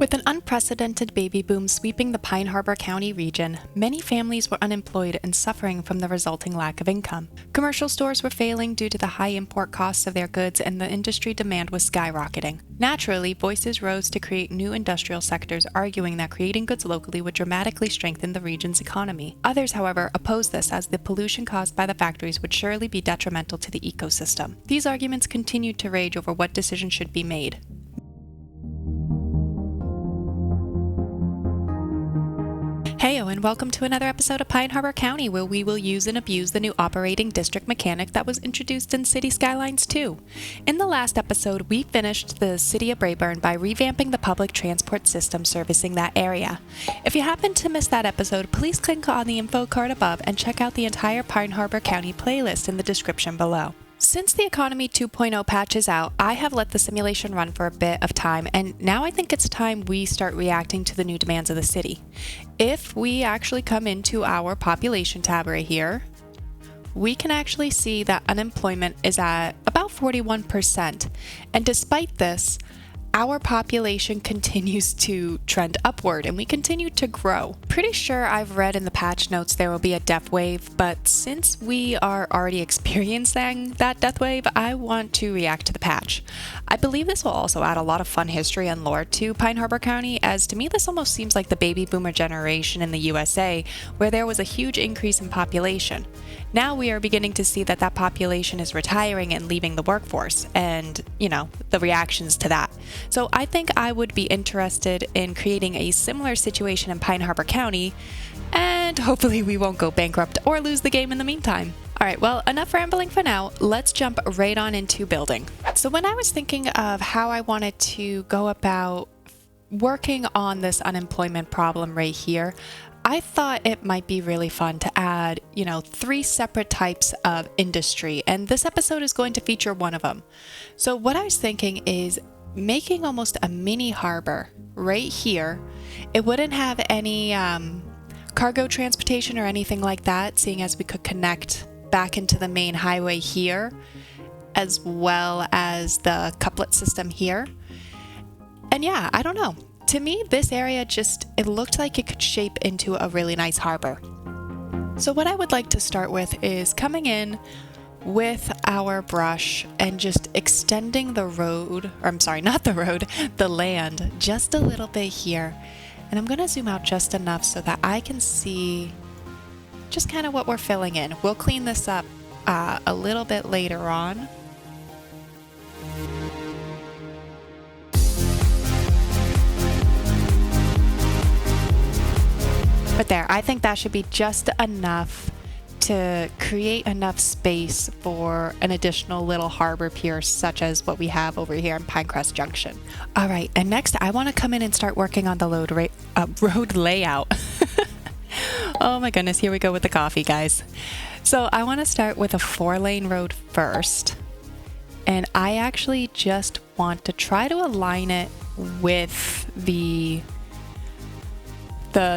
With an unprecedented baby boom sweeping the Pine Harbor County region, many families were unemployed and suffering from the resulting lack of income. Commercial stores were failing due to the high import costs of their goods, and the industry demand was skyrocketing. Naturally, voices rose to create new industrial sectors, arguing that creating goods locally would dramatically strengthen the region's economy. Others, however, opposed this, as the pollution caused by the factories would surely be detrimental to the ecosystem. These arguments continued to rage over what decision should be made. Heyo and welcome to another episode of Pine Harbor County, where we will use and abuse the new operating district mechanic that was introduced in Cities Skylines 2. In the last episode, we finished the city of Rayburn by revamping the public transport system servicing that area. If you happen to miss that episode, please click on the info card above and check out the entire Pine Harbor County playlist in the description below. Since the Economy 2.0 patch is out, I have let the simulation run for a bit of time, and now I think it's time we start reacting to the new demands of the city. If we actually come into our population tab right here, we can actually see that unemployment is at about 41%. And despite this, our population continues to trend upward and we continue to grow. Pretty sure I've read in the patch notes there will be a death wave, but since we are already experiencing that death wave, I want to react to the patch. I believe this will also add a lot of fun history and lore to Pine Harbor County, as to me this almost seems like the baby boomer generation in the USA, where there was a huge increase in population. Now we are beginning to see that that population is retiring and leaving the workforce, and, the reactions to that. So I think I would be interested in creating a similar situation in Pine Harbor County, and hopefully we won't go bankrupt or lose the game in the meantime. Alright, well, enough rambling for now. Let's jump right on into building. So when I was thinking of how I wanted to go about working on this unemployment problem right here, I thought it might be really fun to add, 3 separate types of industry, and this episode is going to feature one of them. So what I was thinking is making almost a mini harbor right here. It wouldn't have any cargo transportation or anything like that, seeing as we could connect back into the main highway here, as well as the couplet system here. And yeah, I don't know. To me, this area it looked like it could shape into a really nice harbor. So what I would like to start with is coming in with our brush and just extending the road, or I'm sorry, not the road, the land, just a little bit here. And I'm gonna zoom out just enough so that I can see just kind of what we're filling in. We'll clean this up a little bit later on. But there, I think that should be just enough to create enough space for an additional little harbor pier, such as what we have over here in Pinecrest Junction. All right, and next I want to come in and start working on the road layout. Oh my goodness, here we go with the coffee, guys. So I want to start with a 4-lane road first, and I actually just want to try to align it with the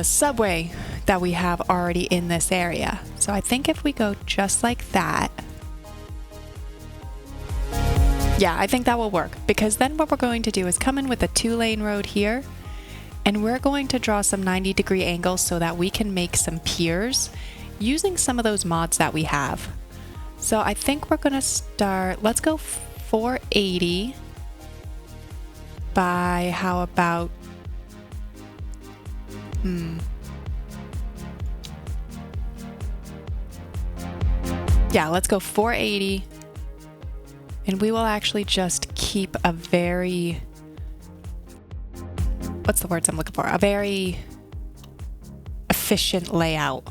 subway that we have already in this area. So I think if we go just like that, yeah, I think that will work, because then what we're going to do is come in with a 2-lane road here, and we're going to draw some 90-degree angles so that we can make some piers using some of those mods that we have. So I think we're gonna start, let's go 480 by, how about yeah, let's go 480, and we will actually just keep a very, what's the words I'm looking for? A very efficient layout.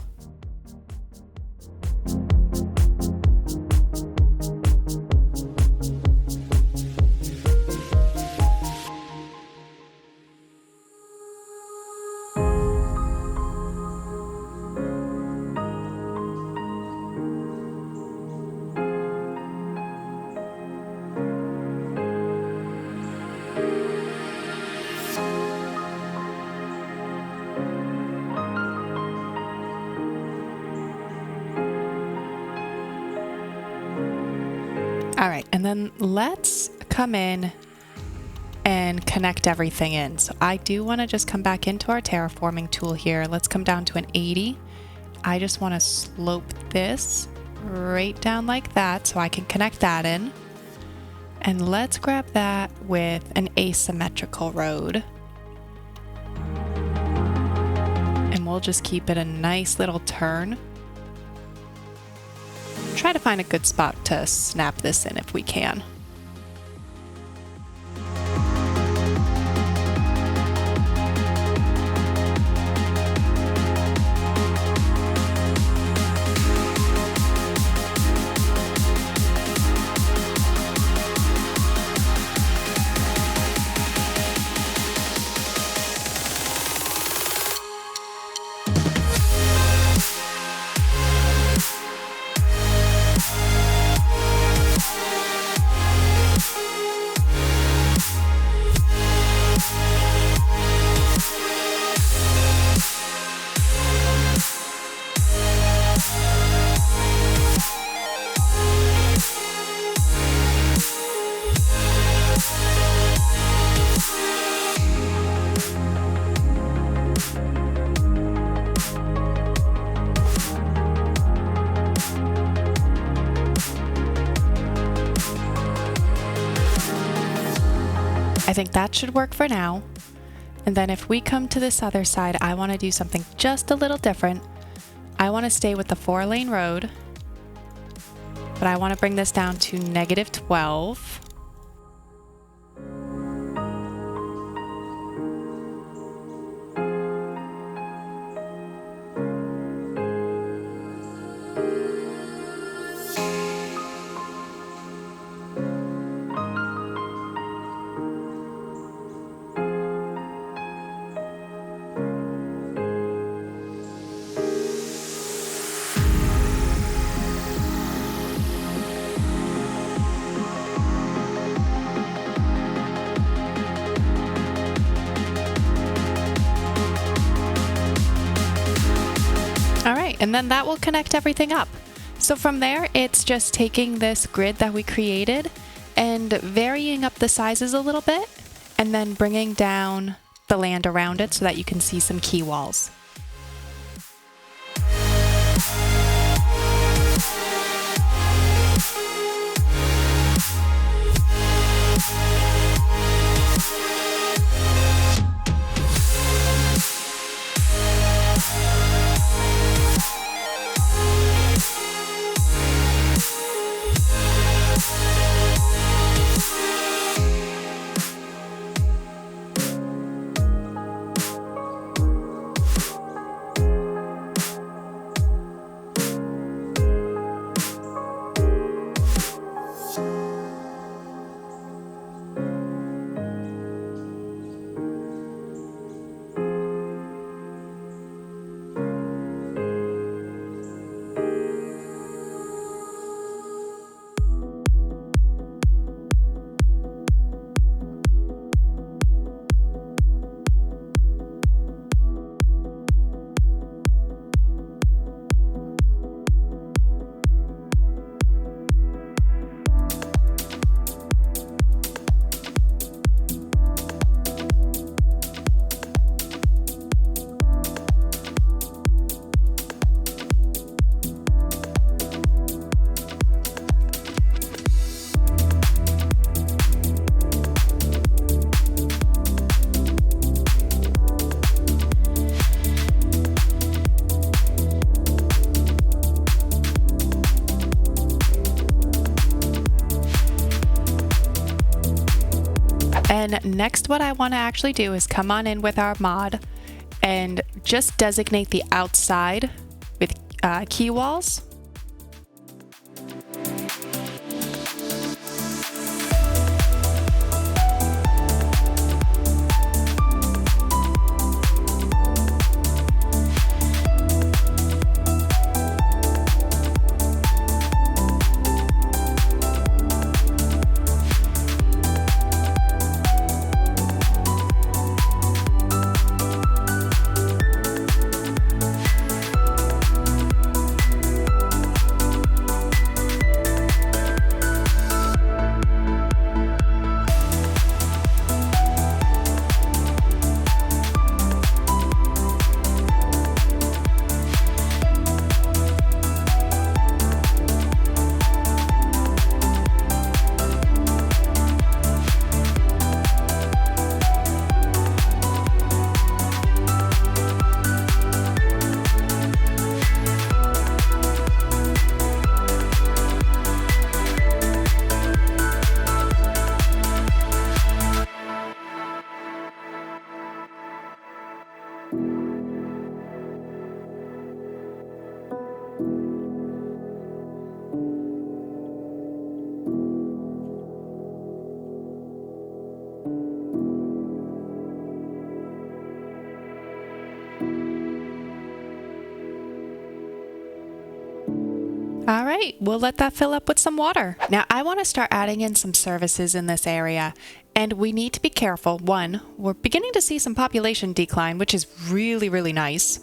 All right, and then let's come in and and connect everything in. So I do want to just come back into our terraforming tool here. Let's come down to an 80. I just want to slope this right down like that so I can connect that in. And let's grab that with an asymmetrical road. And we'll just keep it a nice little turn. Try to find a good spot to snap this in if we can. I think that should work for now. And then if we come to this other side, I want to do something just a little different. I want to stay with the 4-lane road, but I want to bring this down to -12. All right, and then that will connect everything up. So from there, it's just taking this grid that we created and varying up the sizes a little bit, and then bringing down the land around it so that you can see some key walls. And next, what I want to actually do is come on in with our mod and just designate the outside with key walls. All right, we'll let that fill up with some water. Now I want to start adding in some services in this area, and we need to be careful. One, we're beginning to see some population decline, which is really, really nice.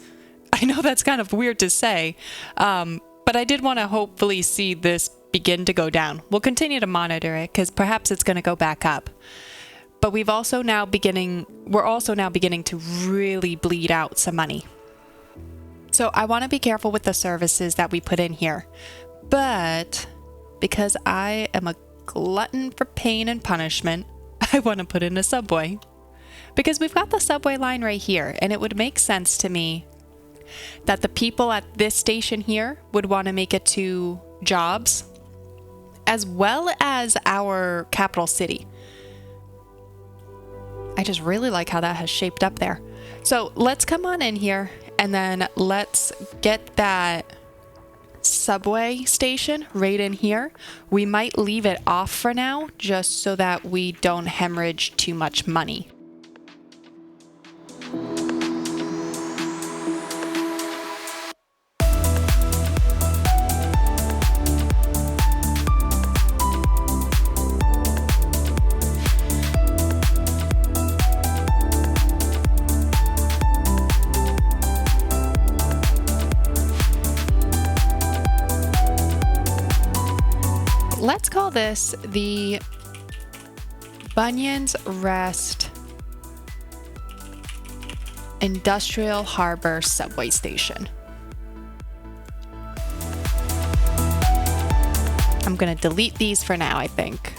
I know that's kind of weird to say, but I did want to hopefully see this begin to go down. We'll continue to monitor it because perhaps it's going to go back up. But we're also now beginning to really bleed out some money. So I want to be careful with the services that we put in here. But because I am a glutton for pain and punishment, I want to put in a subway. Because we've got the subway line right here, and it would make sense to me that the people at this station here would want to make it to jobs, as well as our capital city. I just really like how that has shaped up there. So let's come on in here. And then let's get that subway station right in here. We might leave it off for now, just so that we don't hemorrhage too much money. Let's call this the Bunyan's Rest Industrial Harbor Subway Station. I'm going to delete these for now, I think.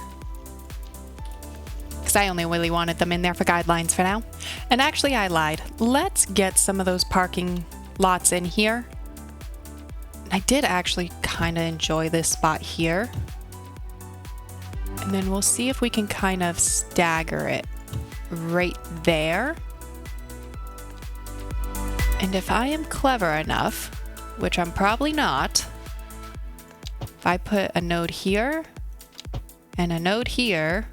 Because I only really wanted them in there for guidelines for now. And actually, I lied. Let's get some of those parking lots in here. I did actually kind of enjoy this spot here. And then we'll see if we can kind of stagger it right there. And if I am clever enough, which I'm probably not, if I put a node here and a node here,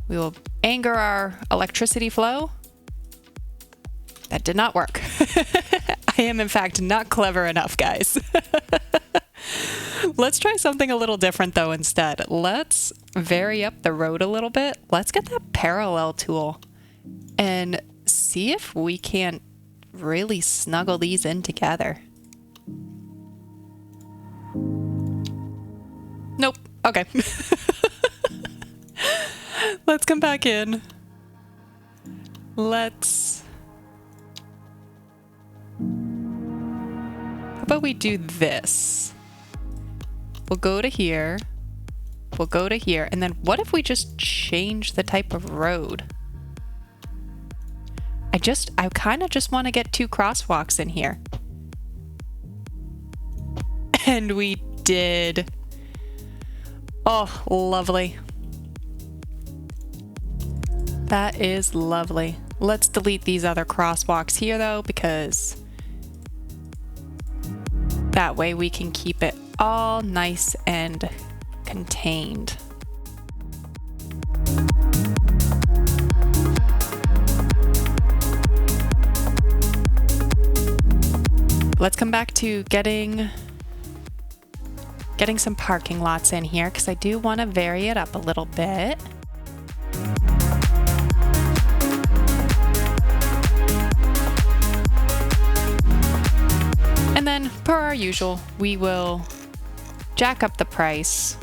we will anger our electricity flow. That did not work. I am, in fact, not clever enough, guys. Let's try something a little different, though, instead. Let's vary up the road a little bit. Let's get that parallel tool and see if we can't really snuggle these in together. Nope. Okay. Let's come back in. Let's... How about we do this? We'll go to here. We'll go to here. And then what if we just change the type of road? I kind of just want to get 2 crosswalks in here. And we did. Oh, lovely. That is lovely. Let's delete these other crosswalks here, though, because that way we can keep it all nice and contained. Let's come back to getting some parking lots in here, because I do want to vary it up a little bit. And then, per our usual, we will jack up the price,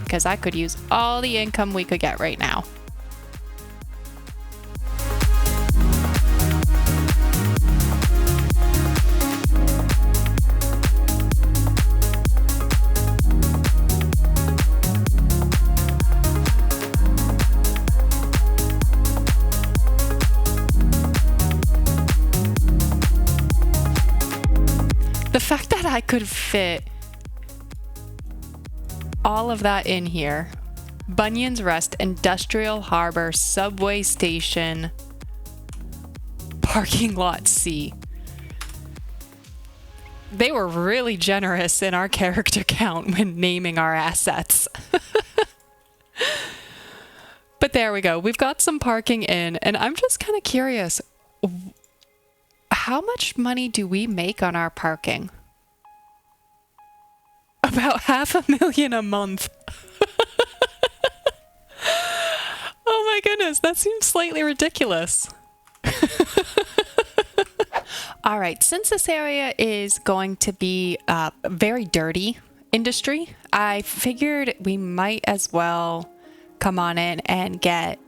because I could use all the income we could get right now. The fact that I could fit all of that in here. Bunyan's Rest Industrial Harbor Subway Station Parking Lot C. They were really generous in our character count when naming our assets. But there we go. We've got some parking in, and I'm just kind of curious. how much money do we make on our parking? About $500,000 a month. Oh my goodness, that seems slightly ridiculous. All right, since this area is going to be a very dirty industry, I figured we might as well come on in and get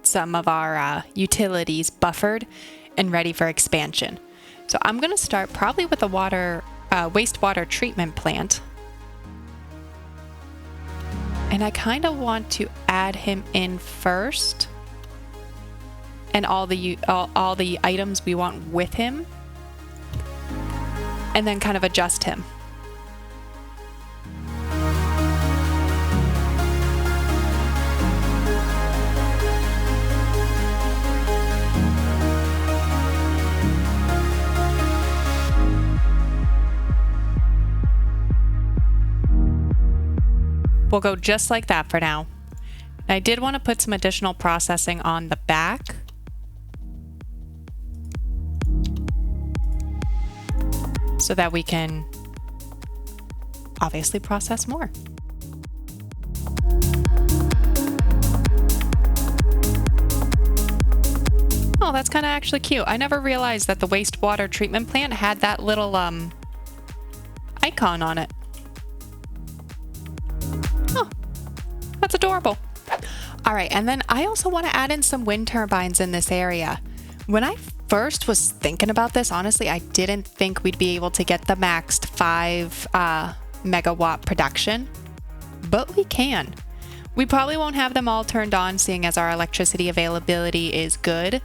some of our utilities buffered and ready for expansion. So I'm going to start probably with a wastewater treatment plant. And I kind of want to add him in first, and all the items we want with him, and then kind of adjust him. We'll go just like that for now. I did want to put some additional processing on the back. So that we can obviously process more. Oh, that's kind of actually cute. I never realized that the wastewater treatment plant had that little icon on it. Oh, that's adorable. All right, and then I also want to add in some wind turbines in this area. When I first was thinking about this, honestly, I didn't think we'd be able to get the maxed 5 megawatt production, but we can. We probably won't have them all turned on, seeing as our electricity availability is good.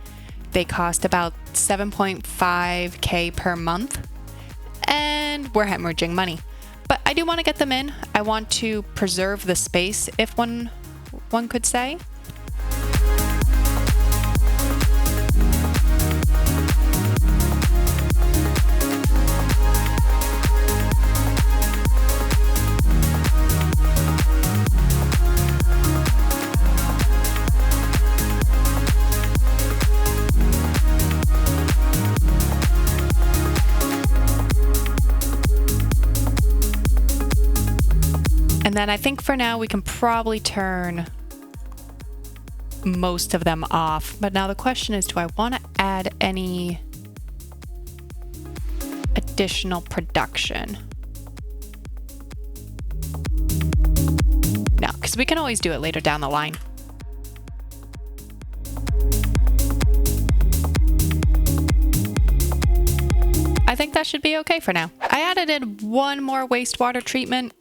They cost about 7.5K per month, and we're hemorrhaging money. But I do want to get them in. I want to preserve the space, if one could say. And then I think for now we can probably turn most of them off. But now the question is, do I want to add any additional production? No, because we can always do it later down the line. I think that should be okay for now. I added in one more wastewater treatment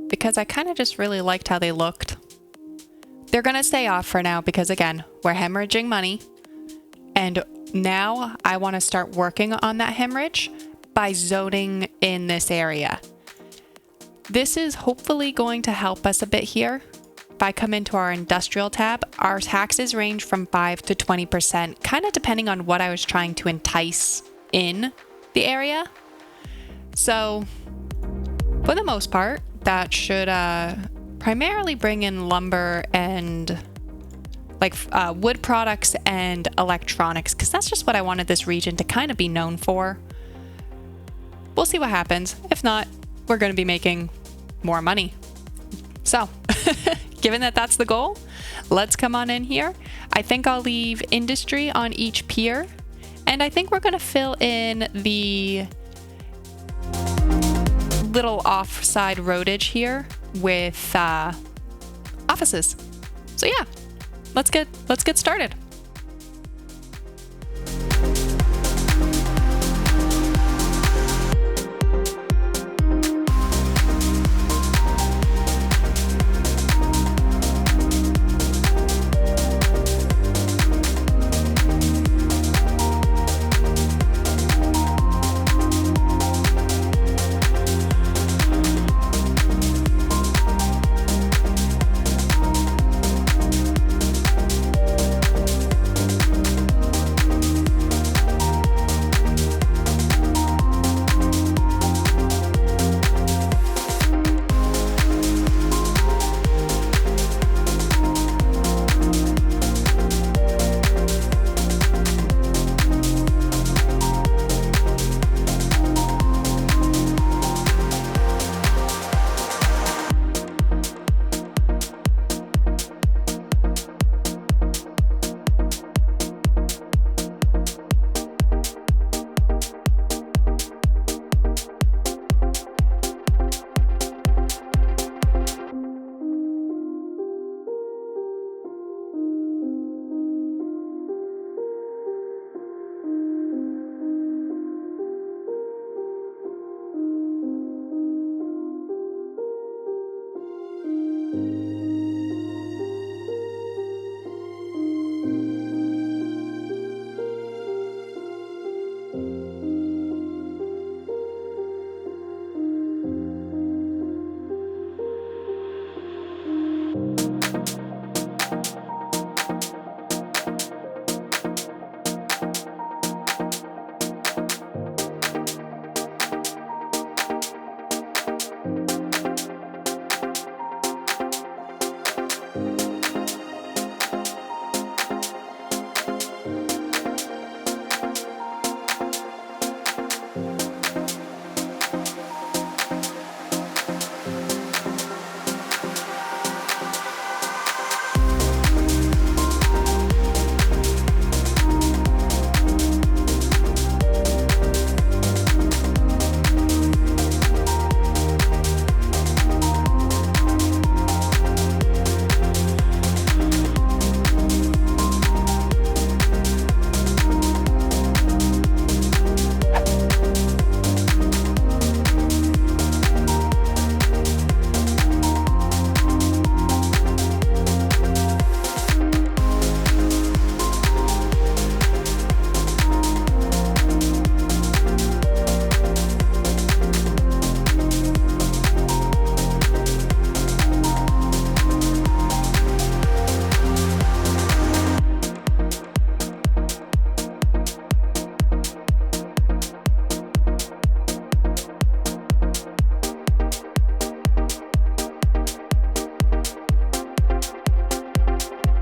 because I kind of just really liked how they looked. They're going to stay off for now because, again, we're hemorrhaging money. And now I want to start working on that hemorrhage by zoning in this area. This is hopefully going to help us a bit here. If I come into our industrial tab, our taxes range from 5 to 20%, kind of depending on what I was trying to entice in the area. So for the most part, that should primarily bring in lumber and like wood products and electronics, because that's just what I wanted this region to kind of be known for. We'll see what happens. If not, we're going to be making more money. So given that that's the goal, let's come on in here. I think I'll leave industry on each pier, and I think we're going to fill in the little offside roadage here with offices. So yeah, let's get started.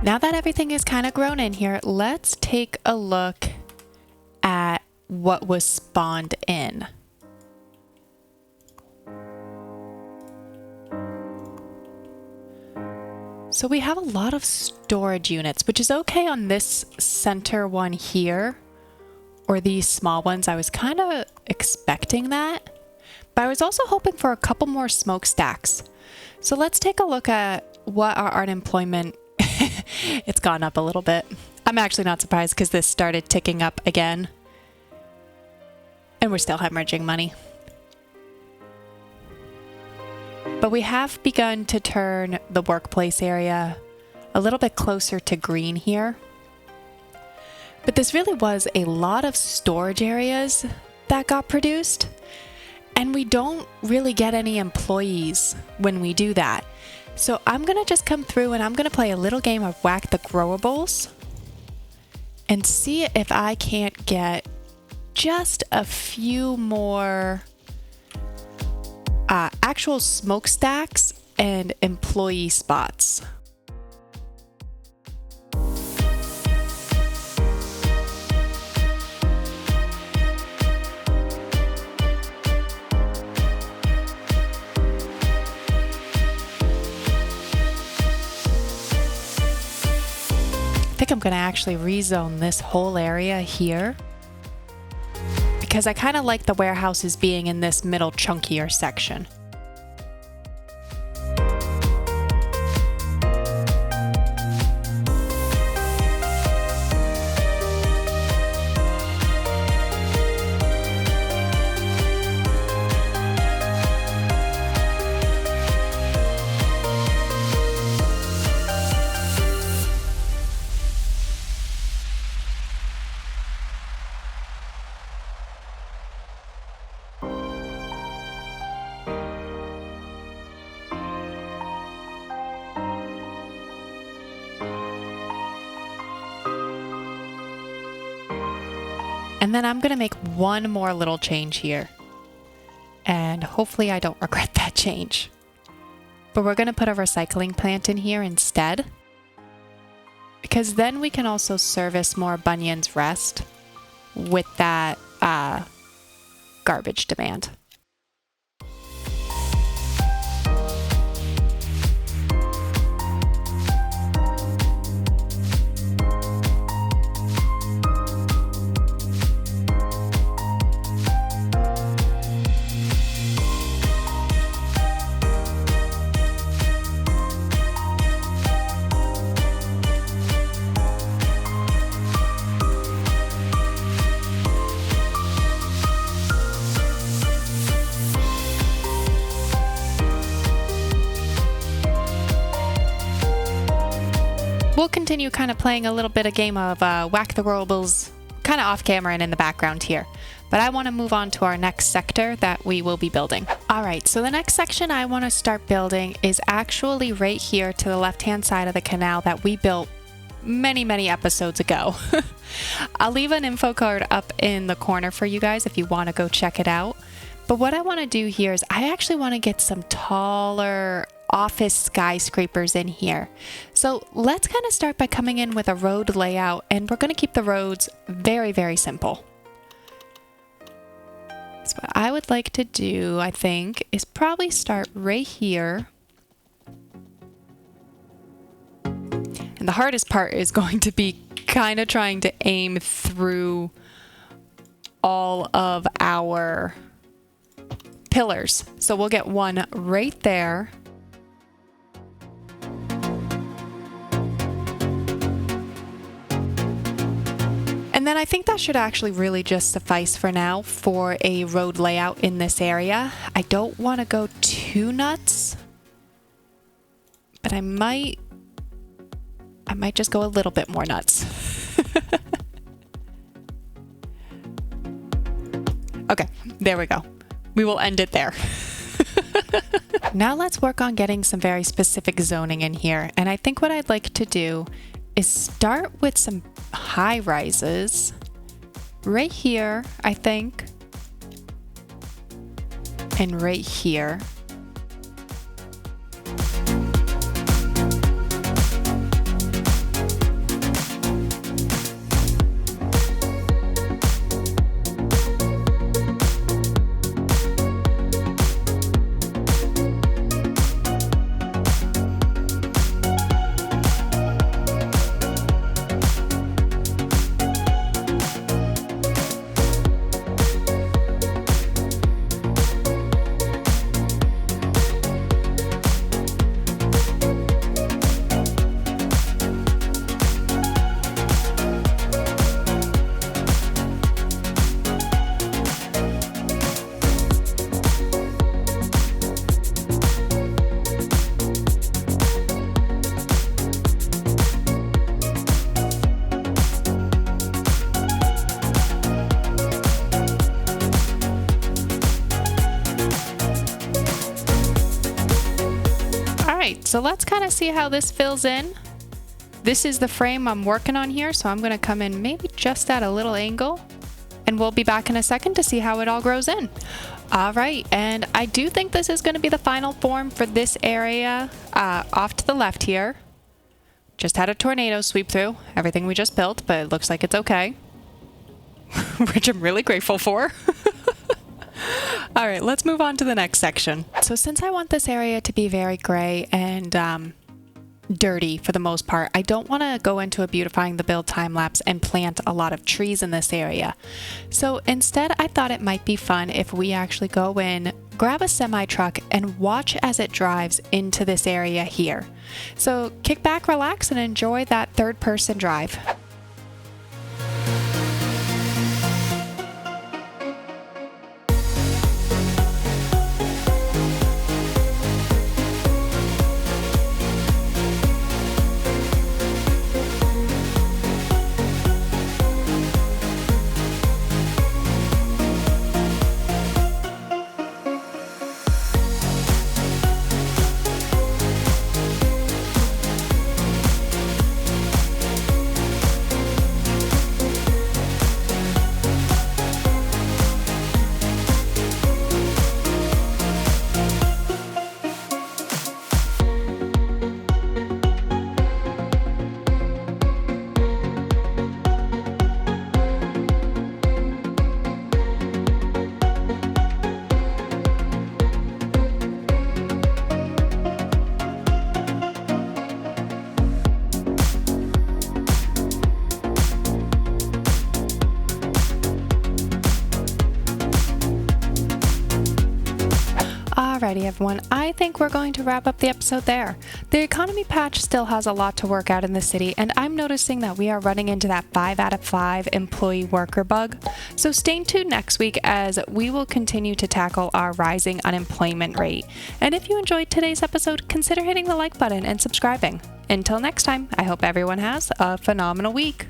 Now that everything is kind of grown in here, let's take a look at what was spawned in. So we have a lot of storage units, which is okay on this center one here, or these small ones. I was kind of expecting that, but I was also hoping for a couple more smokestacks. So let's take a look at what our unemployment, it's gone up a little bit. I'm actually not surprised because this started ticking up again. And we're still hemorrhaging money. But we have begun to turn the workplace area a little bit closer to green here. But this really was a lot of storage areas that got produced. And we don't really get any employees when we do that. So I'm going to just come through and I'm going to play a little game of Whack the Growables and see if I can't get just a few more actual smokestacks and employee spots. I think I'm going to actually rezone this whole area here because I kind of like the warehouses being in this middle chunkier section. And then I'm going to make one more little change here. And hopefully I don't regret that change. But we're going to put a recycling plant in here instead. Because then we can also service more Bunyan's Rest with that garbage demand. We'll continue kind of playing a little bit of game of Whack the Robles kind of off camera and in the background here. But I want to move on to our next sector that we will be building. All right, so the next section I want to start building is actually right here to the left-hand side of the canal that we built many episodes ago. I'll leave an info card up in the corner for you guys if you want to go check it out. But what I want to do here is I actually want to get some taller office skyscrapers in here. So let's kind of start by coming in with a road layout, and we're going to keep the roads very simple. So what I would like to do, I think, is probably start right here. And the hardest part is going to be kind of trying to aim through all of our pillars. So we'll get one right there. And then I think that should actually really just suffice for now for a road layout in this area. I don't want to go too nuts, but I might just go a little bit more nuts. Okay, there we go. We will end it there. Now let's work on getting some very specific zoning in here. And I think what I'd like to do is start with some high rises right here, I think, and right here. so let's kind of see how this fills in. This is the frame I'm working on here, so I'm going to come in maybe just at a little angle, and we'll be back in a second to see how it all grows in. All right, and I do think this is going to be the final form for this area off to the left here. Just had a tornado sweep through everything we just built, but it looks like it's okay, which I'm really grateful for. All right, let's move on to the next section. So since I want this area to be very gray and dirty for the most part, I don't want to go into a beautifying the build time lapse and plant a lot of trees in this area. So instead, I thought it might be fun if we actually go in, grab a semi truck, and watch as it drives into this area here. So kick back, relax, and enjoy that third person drive. Alrighty everyone, I think we're going to wrap up the episode there. The economy patch still has a lot to work out in the city, and I'm noticing that we are running into that 5 out of 5 employee worker bug. So stay tuned next week as we will continue to tackle our rising unemployment rate. And if you enjoyed today's episode, consider hitting the like button and subscribing. Until next time, I hope everyone has a phenomenal week.